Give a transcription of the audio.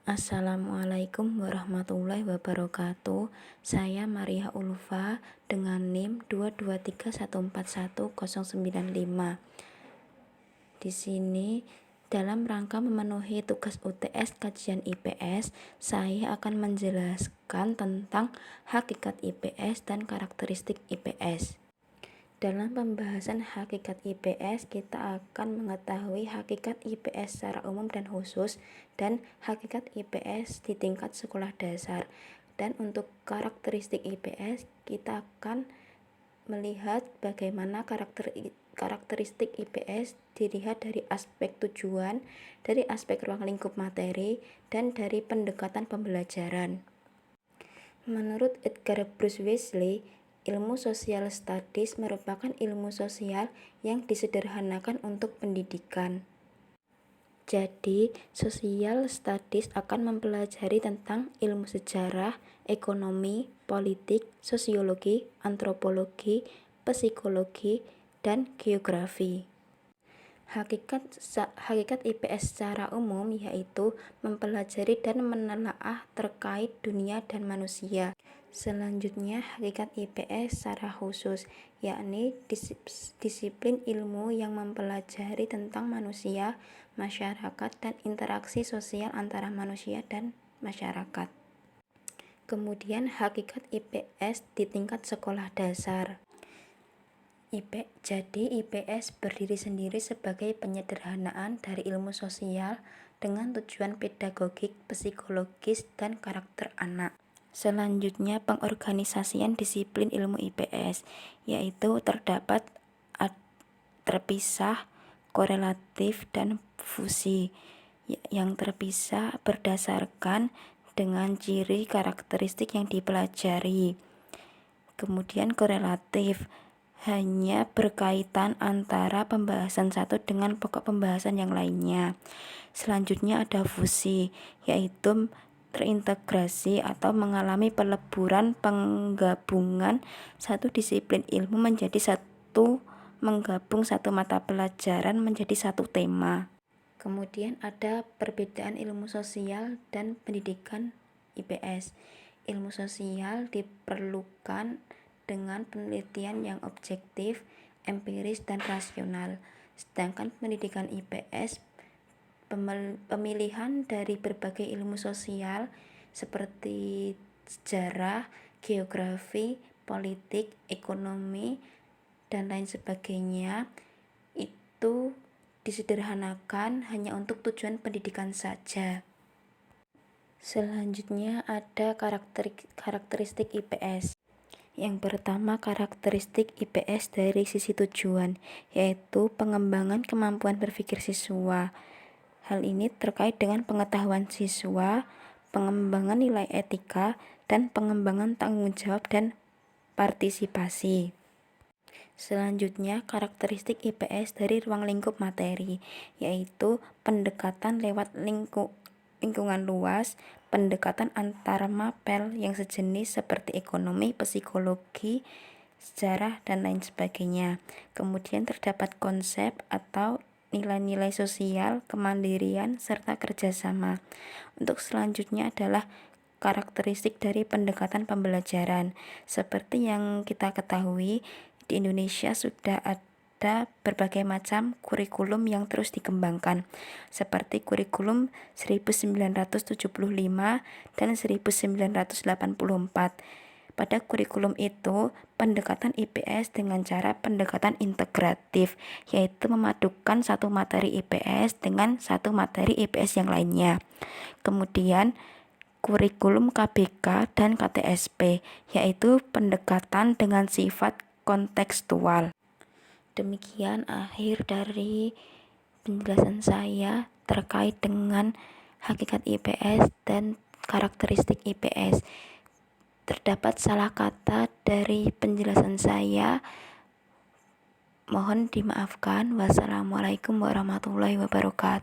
Assalamualaikum warahmatullahi wabarakatuh. Saya Maria Ulfa dengan NIM 223141095. Di sini dalam rangka memenuhi tugas UTS kajian IPS, saya akan menjelaskan tentang hakikat IPS dan karakteristik IPS. Dalam pembahasan hakikat IPS, kita akan mengetahui hakikat IPS secara umum dan khusus, dan hakikat IPS di tingkat sekolah dasar. Dan untuk karakteristik IPS, kita akan melihat bagaimana karakteristik IPS dilihat dari aspek tujuan, dari aspek ruang lingkup materi, dan dari pendekatan pembelajaran. Menurut Edgar Bruce Wesley, ilmu Social Studies merupakan ilmu sosial yang disederhanakan untuk pendidikan. Jadi, Social Studies akan mempelajari tentang ilmu sejarah, ekonomi, politik, sosiologi, antropologi, psikologi, dan geografi. Hakikat IPS secara umum yaitu mempelajari dan menelaah terkait dunia dan manusia. Selanjutnya, hakikat IPS secara khusus, yakni disiplin ilmu yang mempelajari tentang manusia, masyarakat, dan interaksi sosial antara manusia dan masyarakat. Kemudian, hakikat IPS di tingkat sekolah dasar. Jadi IPS berdiri sendiri sebagai penyederhanaan dari ilmu sosial dengan tujuan pedagogik, psikologis, dan karakter anak. Selanjutnya, pengorganisasian disiplin ilmu IPS, yaitu terdapat terpisah, korelatif, dan fusi. Yang terpisah berdasarkan dengan ciri karakteristik yang dipelajari. Kemudian korelatif hanya berkaitan antara pembahasan satu dengan pokok pembahasan yang lainnya. Selanjutnya ada fusi, yaitu terintegrasi atau mengalami peleburan penggabungan satu disiplin ilmu menjadi satu, menggabung satu mata pelajaran menjadi satu tema. Kemudian ada perbedaan ilmu sosial dan pendidikan IPS. Ilmu sosial diperlukan dengan penelitian yang objektif, empiris, dan rasional. Sedangkan pendidikan IPS pemilihan dari berbagai ilmu sosial seperti sejarah, geografi, politik, ekonomi, dan lain sebagainya itu disederhanakan hanya untuk tujuan pendidikan saja. Selanjutnya ada karakteristik IPS. Yang pertama, karakteristik IPS dari sisi tujuan, yaitu pengembangan kemampuan berpikir siswa. Hal ini terkait dengan pengetahuan siswa, pengembangan nilai etika, dan pengembangan tanggung jawab dan partisipasi. Selanjutnya, karakteristik IPS dari ruang lingkup materi, yaitu pendekatan lewat lingkungan luas, pendekatan antar mapel yang sejenis seperti ekonomi, psikologi, sejarah, dan lain sebagainya. Kemudian terdapat konsep atau nilai-nilai sosial, kemandirian, serta kerjasama. Untuk selanjutnya adalah karakteristik dari pendekatan pembelajaran. Seperti yang kita ketahui, di Indonesia sudah ada berbagai macam kurikulum yang terus dikembangkan, seperti kurikulum 1975 dan 1984. Pada kurikulum itu, pendekatan IPS dengan cara pendekatan integratif, yaitu memadukan satu materi IPS dengan satu materi IPS yang lainnya. Kemudian, kurikulum KBK dan KTSP, yaitu pendekatan dengan sifat kontekstual. Demikian akhir dari penjelasan saya terkait dengan hakikat IPS dan karakteristik IPS. Terdapat salah kata dari penjelasan saya, mohon dimaafkan. Wassalamualaikum warahmatullahi wabarakatuh.